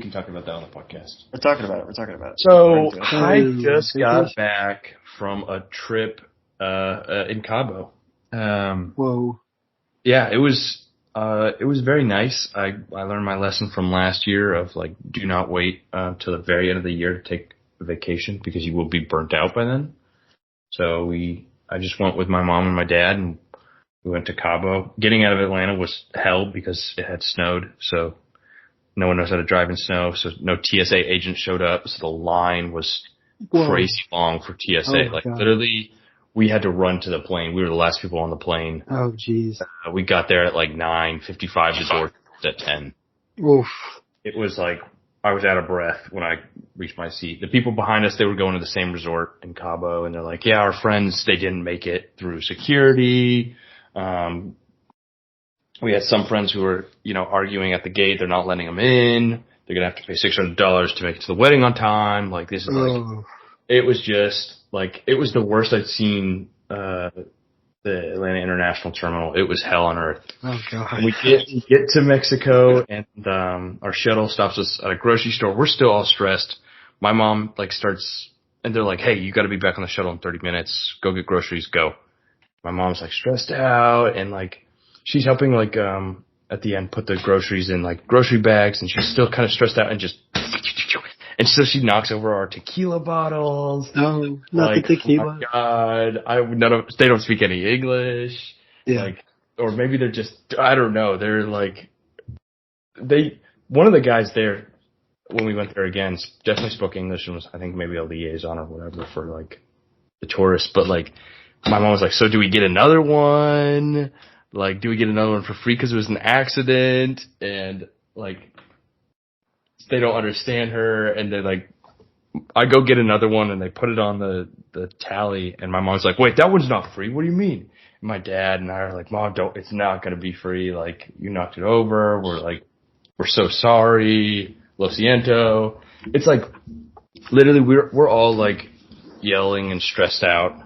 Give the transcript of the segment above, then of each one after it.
can talk about that on the podcast. We're talking about it. So I just got back from a trip in Cabo. Whoa. Yeah, it was very nice. I learned my lesson from last year of like do not wait till the very end of the year to take a vacation because you will be burnt out by then. So I just went with my mom and my dad and we went to Cabo. Getting out of Atlanta was hell because it had snowed, so no one knows how to drive in snow, so no TSA agent showed up, so the line was crazy long for TSA. Literally, we had to run to the plane. We were the last people on the plane. Oh, jeez. We got there at like 9:55. The door was at 10. Oof. It was like I was out of breath when I reached my seat. The people behind us, they were going to the same resort in Cabo, and they're like, yeah, our friends, they didn't make it through security. We had some friends who were, arguing at the gate. They're not letting them in. They're going to have to pay $600 to make it to the wedding on time. Like, this is it was just like, it was the worst I'd seen, the Atlanta International Terminal. It was hell on earth. Oh, God. And we get to Mexico and, our shuttle stops us at a grocery store. We're still all stressed. My mom starts, and they're like, hey, you got to be back on the shuttle in 30 minutes. Go get groceries. Go. My mom's stressed out and she's helping at the end put the groceries in grocery bags and she's still kind of stressed out and so she knocks over our tequila bottles. Oh, not the tequila. Oh my God. They don't speak any English. Yeah. Or maybe they're just, I don't know. They're one of the guys there when we went there again definitely spoke English and was, I think, maybe a liaison or whatever for the tourists. But my mom was like, so do we get another one? Do we get another one for free because it was an accident? And, they don't understand her. And they're I go get another one and they put it on the tally. And my mom's like, wait, that one's not free. What do you mean? And my dad and I are like, Mom, it's not going to be free. You knocked it over. We're so sorry. Lo siento. It's literally we're all yelling and stressed out.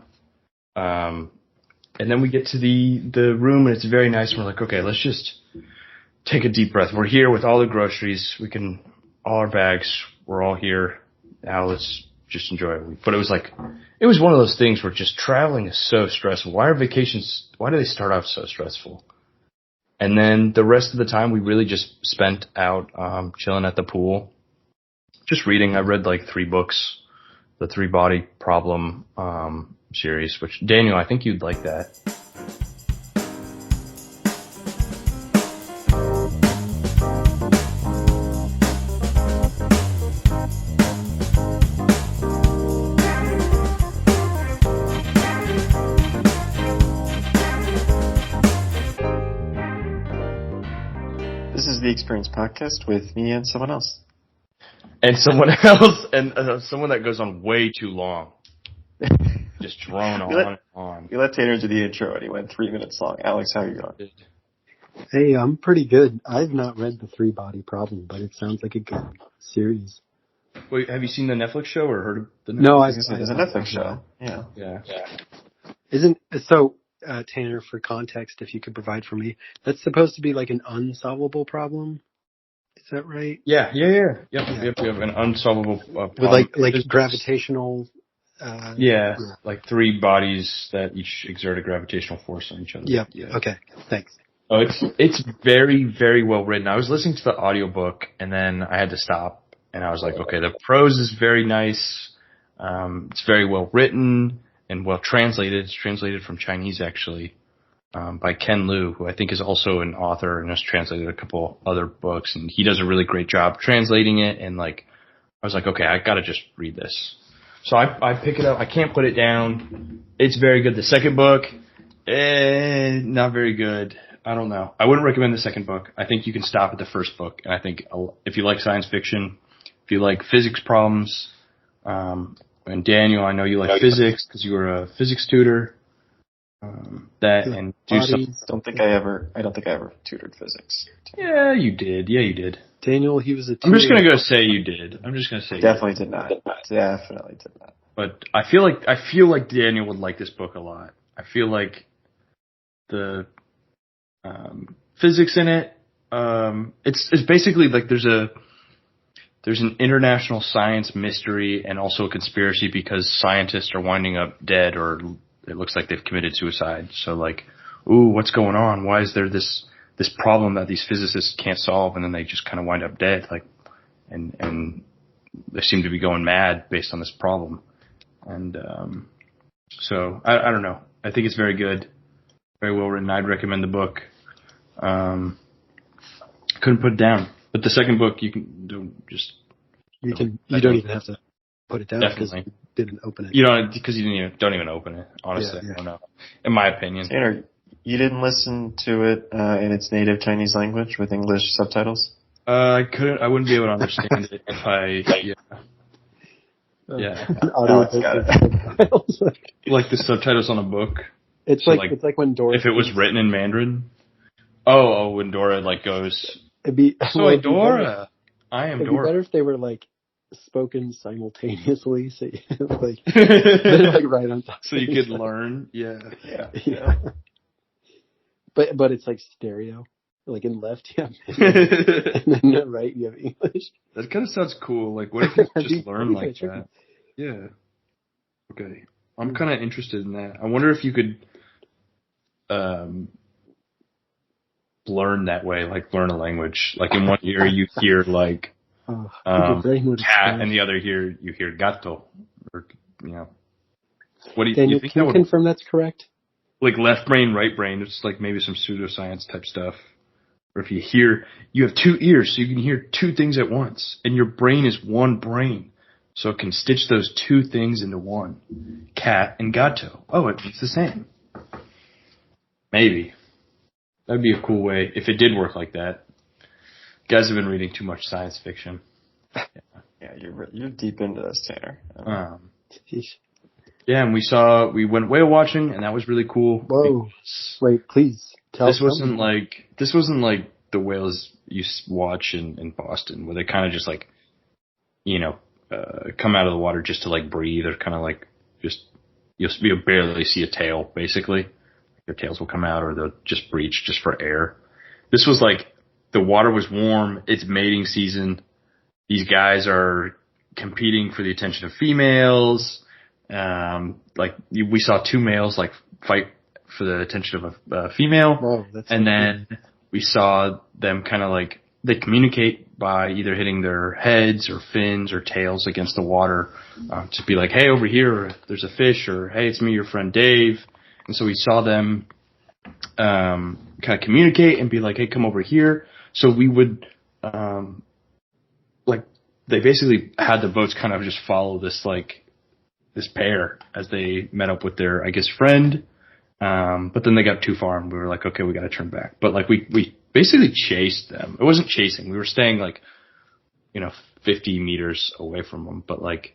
And then we get to the room and it's very nice. And we're like, okay, let's just take a deep breath. We're here with all the groceries. All our bags, we're all here. Now let's just enjoy it. But it was one of those things where just traveling is so stressful. Why do they start out so stressful? And then the rest of the time we really just spent out, chilling at the pool, just reading. I read 3 books, the 3-Body Problem, series, which Daniel, I think you'd like that. This is the Experience Podcast with me and someone else. And someone else, and someone that goes on way too long. Just drone on and on. We let Tanner do the intro and he went 3 minutes long. Alex, how are you going? Hey, I'm pretty good. I've not read The 3-Body Problem, but it sounds like a good series. Wait, have you seen the Netflix show or heard of the Netflix? No, there's a Netflix show. Yeah. Tanner, for context, if you could provide for me, that's supposed to be an unsolvable problem. Is that right? Yeah. Yep. We have an unsolvable problem. With gravitational. 3 bodies that each exert a gravitational force on each other. Yep. Yeah. Okay. Thanks. Oh, it's very, very well written. I was listening to the audiobook and then I had to stop and I was like, okay, the prose is very nice. It's very well written and well translated. It's translated from Chinese actually, by Ken Liu, who I think is also an author and has translated a couple other books, and he does a really great job translating it. And I was like, okay, I gotta just read this. So I pick it up. I can't put it down. It's very good. The second book, not very good. I don't know. I wouldn't recommend the second book. I think you can stop at the first book. And I think if you like science fiction, if you like physics problems, and Daniel, I know you like physics because you were a physics tutor. And do something. I don't think I ever tutored physics. Yeah, you did. Daniel, he was a tutor. I'm just gonna go say you did. Definitely did not. Definitely did not. But I feel like Daniel would like this book a lot. I feel like the physics in it. It's basically there's there's an international science mystery and also a conspiracy because scientists are winding up dead, or it looks like they've committed suicide. So like, ooh, what's going on? Why is there this problem that these physicists can't solve, and then they just kind of wind up dead? Like, and they seem to be going mad based on this problem. And so I don't know. I think it's very good, very well written. I'd recommend the book. Couldn't put it down. But the second book, you don't even have to put it down because you didn't open it. You don't, because you don't even open it. Honestly, I don't know. In my opinion, Tanner, you didn't listen to it in its native Chinese language with English subtitles? I couldn't. I wouldn't be able to understand it if I. Yeah. Like the subtitles on a book. It's so like it's like when Dora. If it was written in Mandarin. Oh, when Dora like goes. It'd be Dora. I am Dora. It'd be better if they were like spoken simultaneously, so like they're like right on top. So you could learn. Yeah. But it's like stereo. Like in left you have and then in the right you have English. That kind of sounds cool. Like what if you just learn like that? Yeah. Okay. I'm kind of interested in that. I wonder if you could learn that way, like learn a language. Like in one ear you hear like cat, and the other ear you hear gato, or What do you think? Can you confirm that's correct? Like left brain, right brain. It's like maybe some pseudoscience type stuff. Or if you have two ears, so you can hear two things at once, and your brain is one brain, so it can stitch those two things into one. Cat and gato. Oh, it's the same. Maybe. That'd be a cool way if it did work like that. You guys have been reading too much science fiction. Yeah, you're deep into this, Tanner. Yeah, and we went whale watching, and that was really cool. Whoa! Wait, please tell. This wasn't like the whales you watch in Boston, where they kind of just like, come out of the water just to like breathe, or kind of like just you'll barely see a tail, basically. Their tails will come out, or they'll just breach just for air. This was like the water was warm. It's mating season. These guys are competing for the attention of females. We saw two males like fight for the attention of a female. Whoa, that's and then we saw them kind of like they communicate by either hitting their heads or fins or tails against the water to be like, hey, over here there's a fish, or hey, it's me, your friend Dave. And so we saw them kind of communicate and be like, hey, come over here. So we would they basically had the boats kind of just follow this pair as they met up with their, I guess, friend. But then they got too far and we were like, okay, we got to turn back. But like we basically chased them. It wasn't chasing. We were staying 50 meters away from them. But like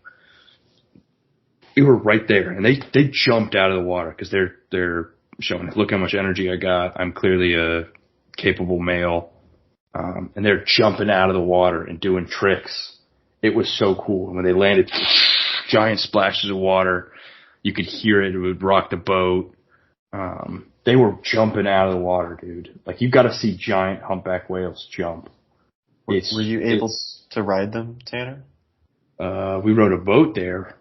we were right there, and they jumped out of the water because they're showing, look how much energy I got. I'm clearly a capable male. And they're jumping out of the water and doing tricks. It was so cool. And when they landed, giant splashes of water. You could hear it. It would rock the boat. They were jumping out of the water, dude. Like, you've got to see giant humpback whales jump. Were you able to ride them, Tanner? We rode a boat there.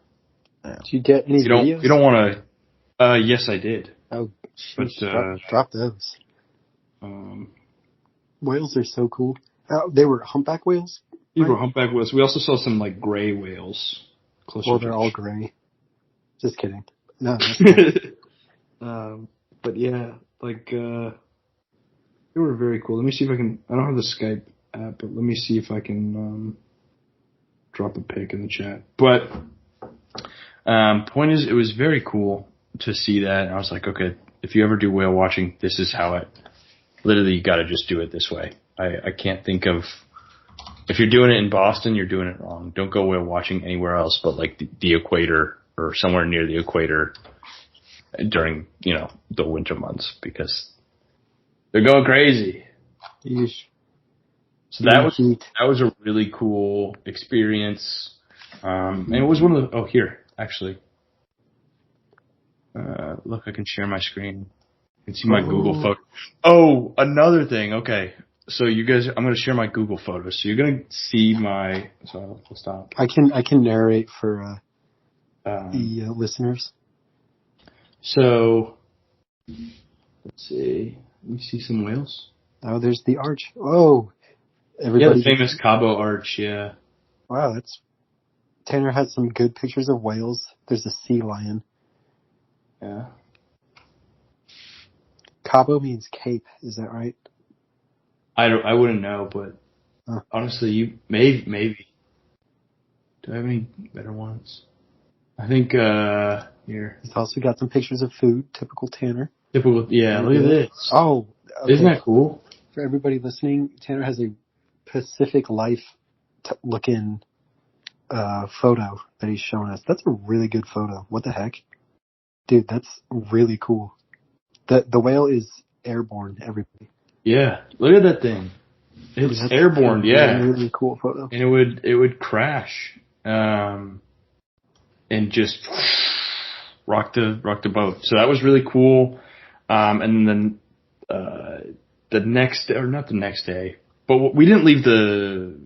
Yeah. Did you get any videos? You don't want to... yes, I did. Oh, but, drop those. Whales are so cool. They were humpback whales? These were humpback whales. We also saw some, gray whales. Well, they're all gray. Just kidding. No, that's cool. But yeah, they were very cool. Let me see if I can... I don't have the Skype app, but let me see if I can drop a pic in the chat. But point is, it was very cool to see that. And I was like, okay, if you ever do whale watching, this is how it... Literally, you got to just do it this way. I can't think of... If you're doing it in Boston, you're doing it wrong. Don't go whale watching anywhere else but the equator or somewhere near the equator during, the winter months, because they're going crazy. Yeesh. So that was a really cool experience. And it was one of the... Oh, here, actually. Look, I can share my screen. You can see my Google photo. Oh, another thing. Okay. So you guys, I'm going to share my Google photos. So you're going to see my. So I'll stop. I can narrate for the listeners. So let's see. Let me see some whales. Oh, there's the arch. Oh, Yeah, the famous Cabo Arch. Yeah. Wow, Tanner has some good pictures of whales. There's a sea lion. Yeah. Cabo means cape. Is that right? I wouldn't know, but honestly, you maybe. Do I have any better ones? I think here. He's also got some pictures of food, typical Tanner. Typical, yeah. Look at this. Oh, okay. Isn't that cool? For everybody listening, Tanner has a Pacific Life looking photo that he's showing us. That's a really good photo. What the heck, dude? That's really cool. The whale is airborne. Everybody. Yeah, look at that thing. It's airborne, yeah. Really cool photo. And it would crash, and just rock the boat. So that was really cool. And then the next, or not the next day, but we didn't leave the.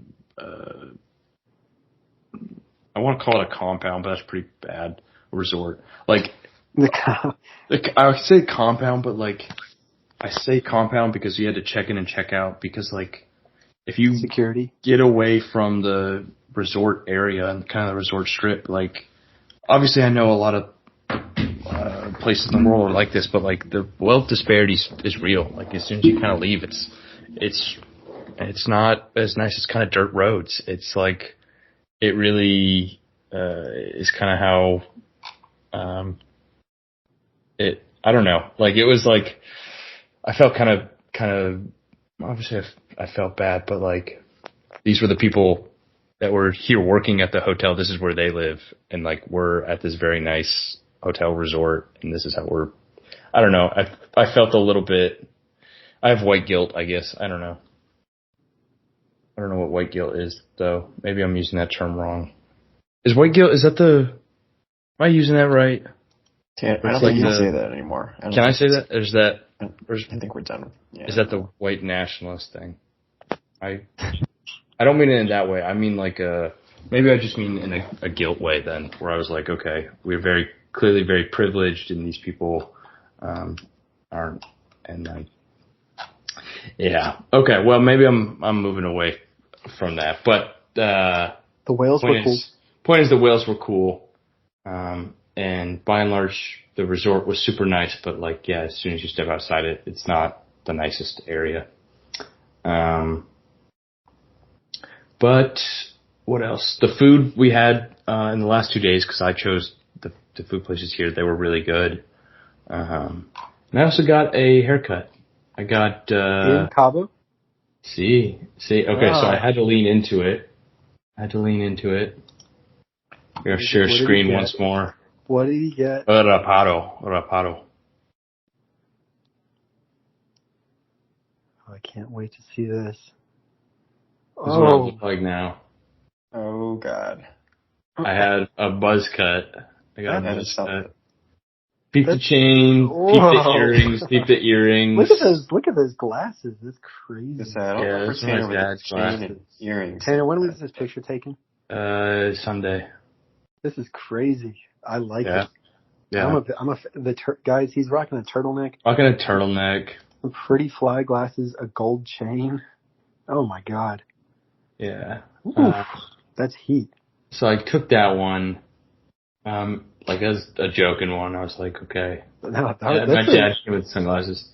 I want to call it a compound, but that's pretty bad. A resort, like I would say compound, but like. I say compound because you had to check in and check out because, like, if you security get away from the resort area and kind of the resort strip, like, obviously I know a lot of places in the world are like this, but, like, the wealth disparity is real. Like, as soon as you kind of leave, it's not as nice as kind of dirt roads. It's like, it really is kind of how I don't know. Like, it was like, I felt kind of, obviously I felt bad, but like, these were the people that were here working at the hotel. This is where they live. And like, we're at this very nice hotel resort. And this is how I don't know. I felt a little bit, I have white guilt, I guess. I don't know. I don't know what white guilt is though. Maybe I'm using that term wrong. Is white guilt, am I using that right? I don't think you can say that anymore. Can I say that? Is that? I think we're done. Yeah. Is that the white nationalist thing? I don't mean it in that way. I mean like maybe I just mean in a guilt way then, where I was like, okay, we're very clearly very privileged, and these people aren't. And then, yeah, okay. Well, maybe I'm moving away from that, but the whales were cool. Point is, the whales were cool. And by and large, the resort was super nice, but like, yeah, as soon as you step outside it, it's not the nicest area. But what else? The food we had in the last 2 days, because I chose the food places here, they were really good. And I also got a haircut. I got in Cabo. See. Okay, so I had to lean into it. I'm gonna share screen once more. What did he get? Rapado. Oh, I can't wait to see this. This is what I look like now. Oh, God. I had a buzz cut. I got a buzz cut. Peep the chain, peep the earrings. Look at those glasses. That's crazy. Yeah, that's my dad's glasses. Earrings. Tanner, when was this picture taken? Sunday. This is crazy. I like it. Yeah. Guys, he's rocking a turtleneck. Some pretty fly glasses, a gold chain. Oh my God. Yeah. That's heat. So I took that one, like as a joking one. I was like, okay. No, my dad came with sunglasses.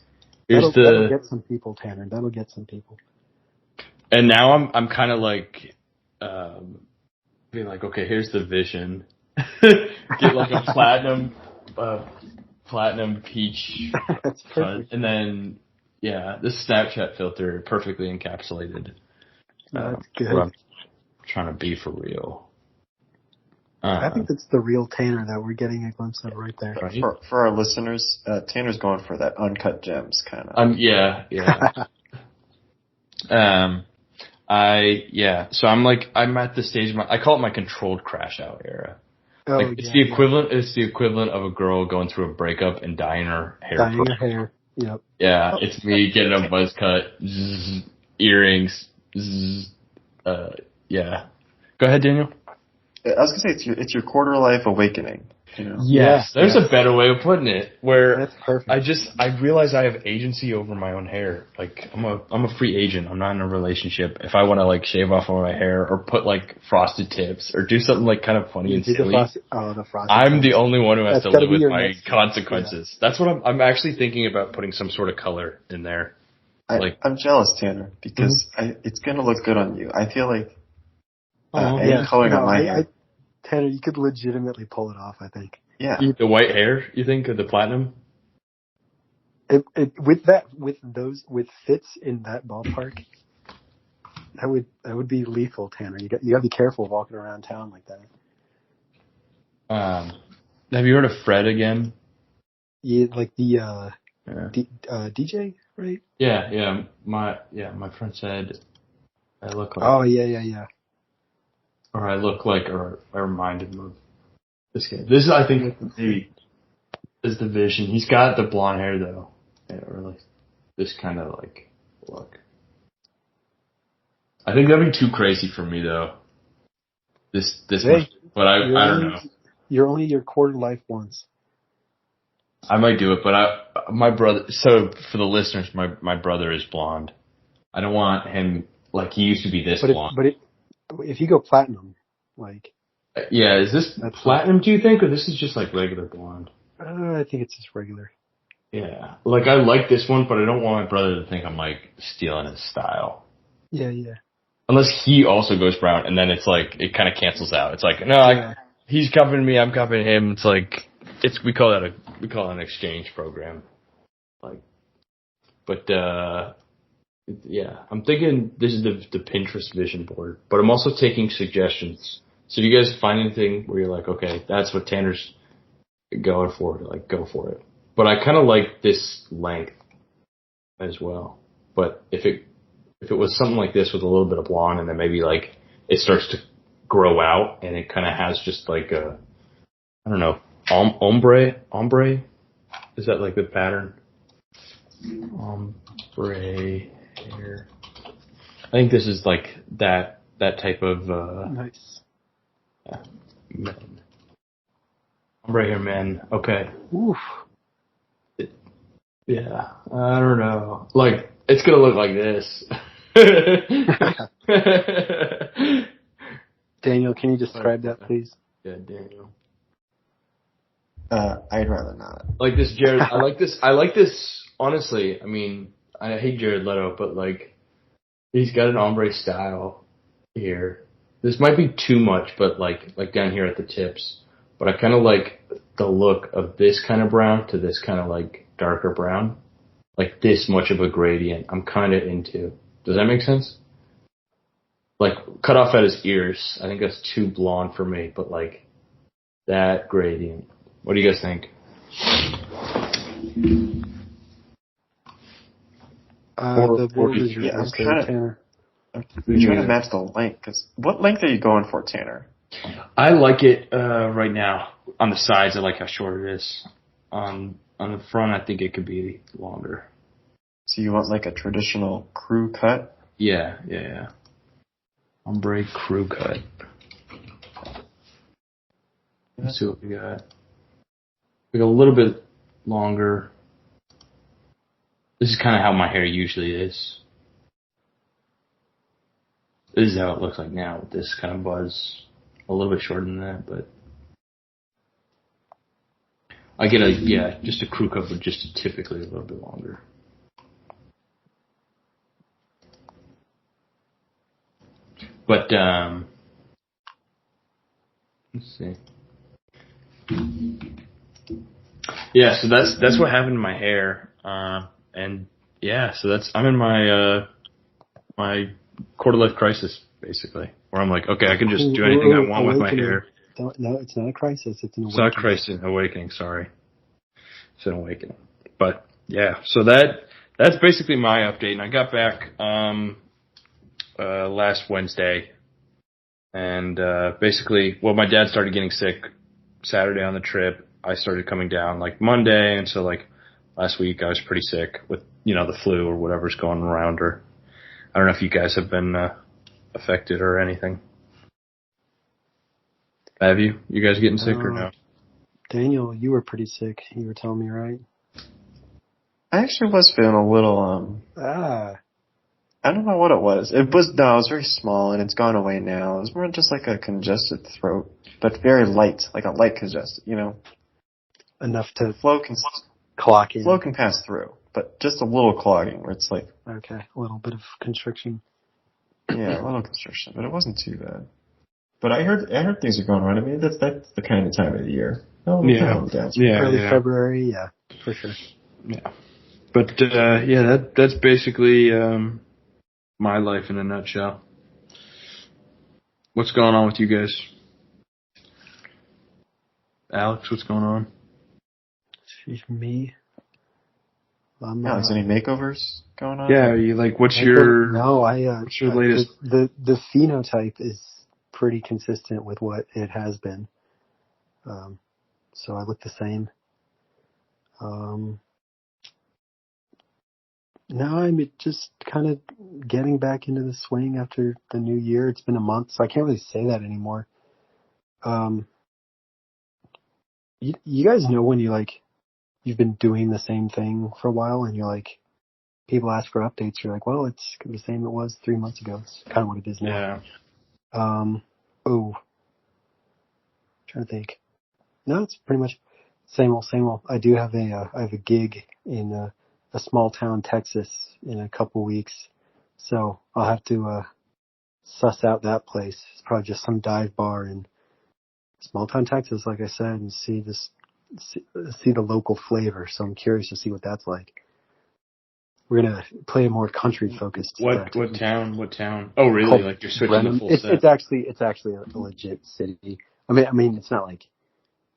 That'll get some people, Tanner. That'll get some people. And now I'm kind of like, being like, okay, here's the vision. Get like a platinum peach. That's perfect. And then, yeah, this Snapchat filter perfectly encapsulated. That's good. What I'm trying to be for real. I think that's the real Tanner that we're getting a glimpse of right there. Right? For our listeners, Tanner's going for that uncut gems kind of. Yeah. So I'm at the stage I call it my controlled crash out era. Oh, like, it's the equivalent of a girl going through a breakup and dyeing her hair. Dyeing her hair. Yep. Yeah, it's me getting a buzz cut. earrings. Yeah. Go ahead, Daniel. I was gonna say it's your quarter life awakening. You know. Yes, there's yes. a better way of putting it. Where That's perfect. I realize I have agency over my own hair. Like I'm a free agent. I'm not in a relationship. If I want to like shave off all my hair or put like frosted tips or do something like kind of funny and Do the silly, frosted tips. I'm the only one who has That's to gotta live be with your my next- consequences. That's what I'm actually thinking about, putting some sort of color in there. I'm jealous, Tanner, because it's gonna look good on you. I feel like any coloring on my hair. Tanner, you could legitimately pull it off, I think. Yeah. The white hair, you think, or the platinum? With fits in that ballpark, that would be lethal, Tanner. You got to be careful walking around town like that. Have you heard of Fred again? Yeah, like the DJ, right? Yeah. My friend said I look like. Oh yeah. Or I look like, or I reminded him of this guy. This is, I think, maybe is the vision. He's got the blonde hair though, or like this kind of like look. I think that'd be too crazy for me though. This much, but I don't know. You're only your quarter life once. I might do it, but my brother. So for the listeners, my brother is blonde. I don't want him like he used to be this blonde. If you go platinum, like. Yeah, is this platinum, do you think, or this is just like regular blonde? I think it's just regular. Yeah. Like, I like this one, but I don't want my brother to think I'm, like, stealing his style. Yeah. Unless he also goes brown, and then it's like, it kind of cancels out. It's like, no, he's copying me, I'm copying him. It's like, we call it an exchange program. Like, but, yeah, I'm thinking this is the Pinterest vision board, but I'm also taking suggestions. So do you guys find anything where you're like, okay, that's what Tanner's going for, like, go for it. But I kind of like this length as well. But if it was something like this with a little bit of blonde and then maybe like it starts to grow out and it kind of has just like a, I don't know, ombre? Is that like the pattern? Ombre hair. I think this is like that type of nice. Men. Ombre hair men. Okay. Oof. Yeah. I don't know. Like, it's gonna look like this. Daniel, can you describe that, please? Yeah, Daniel. I'd rather not. Like this, Jared. I like this. Honestly, I mean, I hate Jared Leto, but like, he's got an ombre style here. This might be too much, but like down here at the tips. But I kind of like the look of this kind of brown to this kind of like darker brown. Like this much of a gradient, I'm kind of into. Does that make sense? Like cut off at his ears. I think that's too blonde for me, but like that gradient. What do you guys think? The board is your I'm Tanner. trying to match the length. Cause what length are you going for, Tanner? I like it right now. On the sides, I like how short it is. On the front, I think it could be longer. So you want like a traditional crew cut? Yeah. Ombre crew cut. Let's see what we got. Like a little bit longer. This is kind of how my hair usually is. This is how it looks like now with this kind of buzz. A little bit shorter than that, but I get just a crew cut, but just typically a little bit longer. But let's see. Yeah, so that's what happened to my hair, and yeah, so I'm in my my quarter life crisis basically, where I'm like, okay, I can just do anything I want with my hair. No, it's not a crisis. It's an awakening. It's not a crisis, awakening. Sorry, it's an awakening. But yeah, so that's basically my update, and I got back last Wednesday, and basically, well, my dad started getting sick Saturday on the trip. I started coming down like Monday, and so like last week I was pretty sick with the flu or whatever's going around, or I don't know if you guys have been affected or anything. Have you? You guys getting sick or no? Daniel, you were pretty sick. You were telling me, right? I actually was feeling a little, I don't know what it was. It was very small and it's gone away now. It was more just like a congested throat, but very light, like a light congested, Enough to flow clock in. Flow can pass through, but just a little clogging where it's like. Okay, a little bit of constriction. Yeah, a little constriction, but it wasn't too bad. But I heard things are going on. I mean, that's the kind of time of the year. Early February, yeah, for sure. Yeah, but that's basically my life in a nutshell. What's going on with you guys, Alex? What's going on? Me. Alex, any makeovers going on? Yeah, are you what's your latest? The phenotype is pretty consistent with what it has been. So I look the same. Now I'm just kind of getting back into the swing after the new year. It's been a month, so I can't really say that anymore. You guys know when you've been doing the same thing for a while and you're people ask for updates. You're like, well, it's the same it was 3 months ago. It's kind of what it is now. Yeah. Trying to think. No, it's pretty much same old, same old. I do have I have a gig in a small town, Texas, in a couple weeks. So I'll have to suss out that place. It's probably just some dive bar in small town Texas, like I said, and see the local flavor. So I'm curious to see what that's like. We're gonna play a more country focused. What town? What town? Oh, really? Like you're switching the full set? It's actually a legit city. I mean, it's not like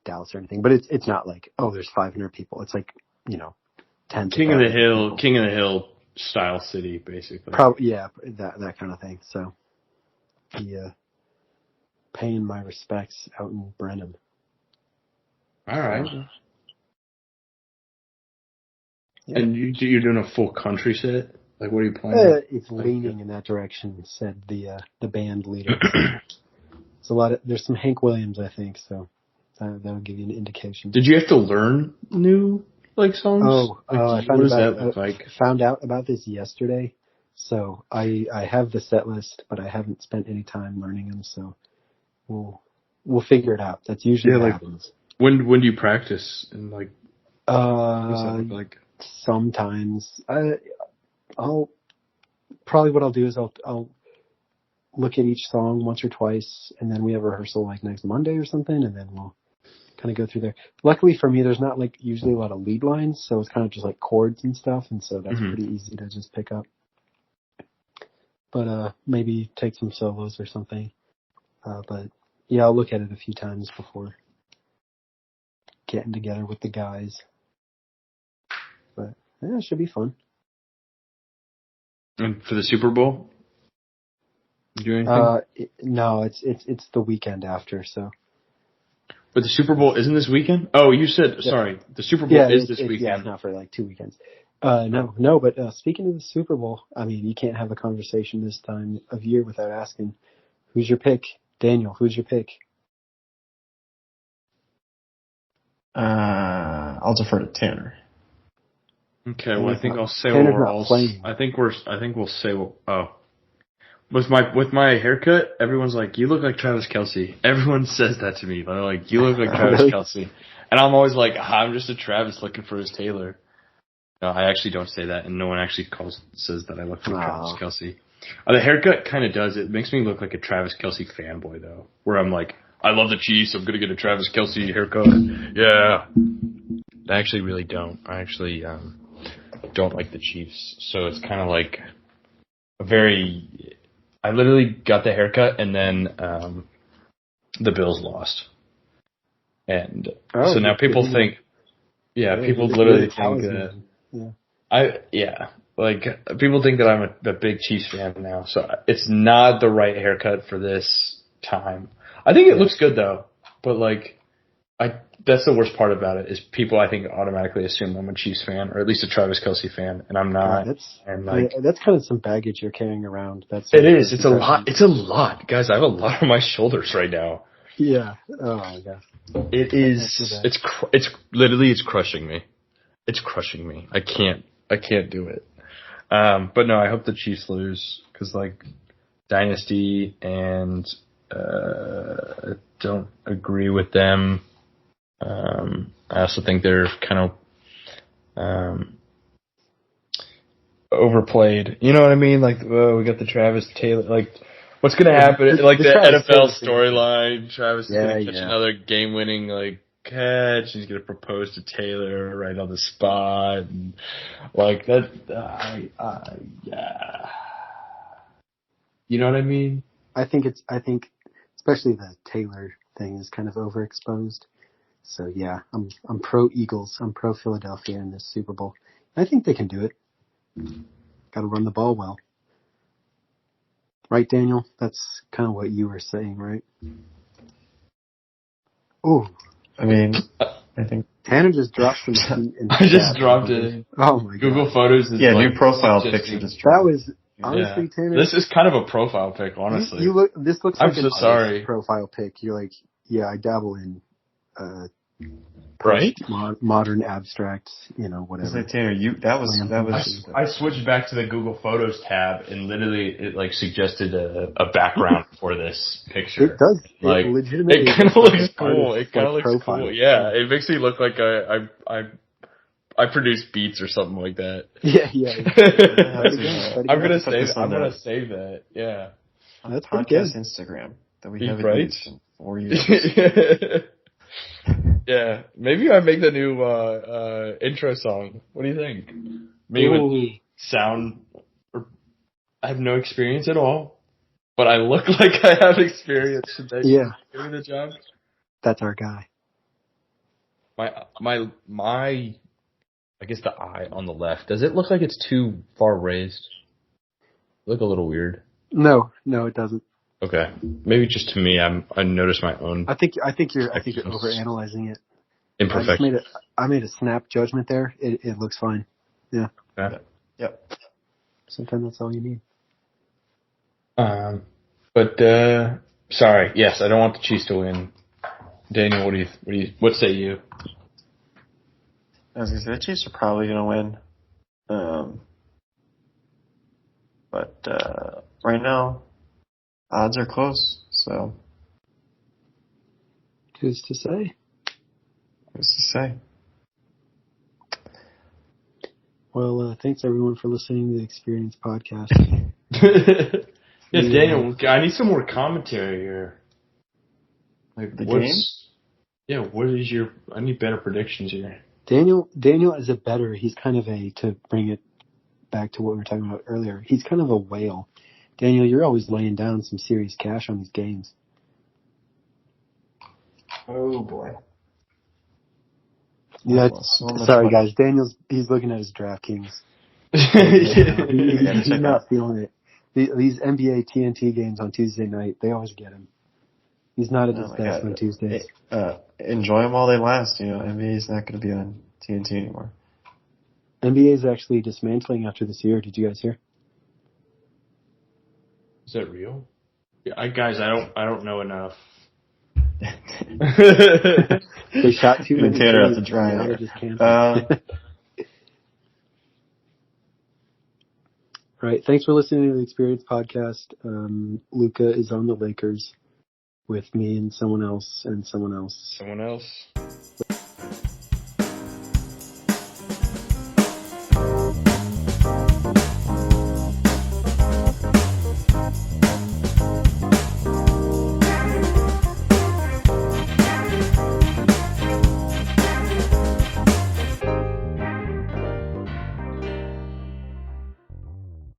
Dallas or anything, but it's not like, oh, there's 500 people. It's like 10. King of the Hill style city, basically. Probably, yeah, that kind of thing. So, paying my respects out in Brenham. All right. Yeah. And you're doing a full country set? Like, what are you playing? It's leaning in that direction, said the band leader. There's some Hank Williams, I think, so that'll give you an indication. Did you have to learn new songs? I what does that look like? Found out about this yesterday, so I have the set list, but I haven't spent any time learning them, so we'll figure it out. That's usually what happens. When do you practice? And what does that look like? Sometimes I'll probably what I'll do is I'll look at each song once or twice, and then we have rehearsal next Monday or something, and then we'll kind of go through there. Luckily for me, there's not usually a lot of lead lines, so it's kind of just chords and stuff, and so that's pretty easy to just pick up. But maybe take some solos or something. But yeah, I'll look at it a few times before getting together with the guys. But yeah, it should be fun. And for the Super Bowl? You do anything? No, it's the weekend after, so. But the Super Bowl isn't this weekend? Oh, you said, sorry, the Super Bowl is this weekend. Yeah, it's not for 2 weekends. No, but speaking of the Super Bowl, I mean, you can't have a conversation this time of year without asking, who's your pick? Daniel, who's your pick? I'll defer to Tanner. Okay, well, I think I'll say what we're all. I think we'll say with my haircut, everyone's like, "You look like Travis Kelce." Everyone says that to me. They're like, "You look like Travis Kelce," and I'm always like, "I'm just a Travis looking for his Taylor." No, I actually don't say that, and no one actually says that I look like Travis Kelce. The haircut kind of does. It makes me look like a Travis Kelce fanboy, though, where I'm like, I love the Chiefs. I'm gonna get a Travis Kelce haircut. Yeah, I actually really don't. I actually don't like the Chiefs, so it's kind of like I literally got the haircut, and then the Bills lost, and so now people think, people literally think that people think that I'm a big Chiefs fan now. So it's not the right haircut for this time. I think it looks good though, but that's the worst part about it is people I think automatically assume I'm a Chiefs fan or at least a Travis Kelce fan, and I'm not. That's kind of some baggage you're carrying around. It is. It's a lot. It's a lot, guys. I have a lot on my shoulders right now. Yeah. Oh my gosh. It is. It's literally it's crushing me. It's crushing me. I can't do it. But no, I hope the Chiefs lose because like dynasty and I don't agree with them. I also think they're kind of overplayed. You know what I mean? Like, we got the Travis Taylor. Like, what's going to happen? Like the NFL storyline. Travis is going to catch another game-winning like catch. He's going to propose to Taylor right on the spot, and like that. Yeah. You know what I mean? I think especially the Taylor thing is kind of overexposed. So yeah, I'm pro Eagles. I'm pro Philadelphia in this Super Bowl. I think they can do it. Got to run the ball well, right, Daniel? That's kind of what you were saying, right? Oh, I mean, I think Tanner just dropped some heat. I just dropped it. Oh my god! Google Photos is new profile picture. That was honestly, Tanner. This is kind of a profile pic, honestly. This looks like a profile pic. You're like, yeah, I dabble in. Right? Modern abstract, whatever. Tanner, that was. I switched back to the Google Photos tab, and literally it like suggested a background for this picture. It does. Like, legitimately. It kind of looks cool. It kind of looks cool. Yeah, it makes me look like I produce beats or something like that. Yeah. I'm gonna save that. Yeah. That's podcast Instagram that we haven't used in 4 years. Yeah, maybe I make the new intro song. What do you think? Maybe with sound. I have no experience at all, but I look like I have experience. Should they give me the job? That's our guy. My. I guess the eye on the left. Does it look like it's too far raised? Look a little weird. No, it doesn't. Okay, maybe just to me, I noticed my own. I think you're overanalyzing it. Imperfect. I made a snap judgment there. It looks fine. Yeah. Yep. Sometimes that's all you need. But sorry. Yes, I don't want the Chiefs to win. Daniel, what say you? I was gonna say the Chiefs are probably gonna win. But right now, odds are close, so. Who's to say? Well, thanks everyone for listening to the Experience Podcast. Yeah, Daniel, I need some more commentary here. Like the game? Yeah, I need better predictions here. Daniel is a better, he's kind of to bring it back to what we were talking about earlier, he's kind of a whale. Daniel, you're always laying down some serious cash on these games. Oh boy. Yeah, sorry guys. He's looking at his DraftKings. He's not feeling it. These NBA TNT games on Tuesday night, they always get him. He's not at his best on Tuesdays. Enjoy them while they last. NBA is not going to be on TNT anymore. NBA is actually dismantling after this year. Did you guys hear? Is that real? Yeah, guys, I don't know enough. They shot too many. Tanner has to try. Right. Thanks for listening to the Experience Podcast. Luca is on the Lakers with me and someone else. Someone else?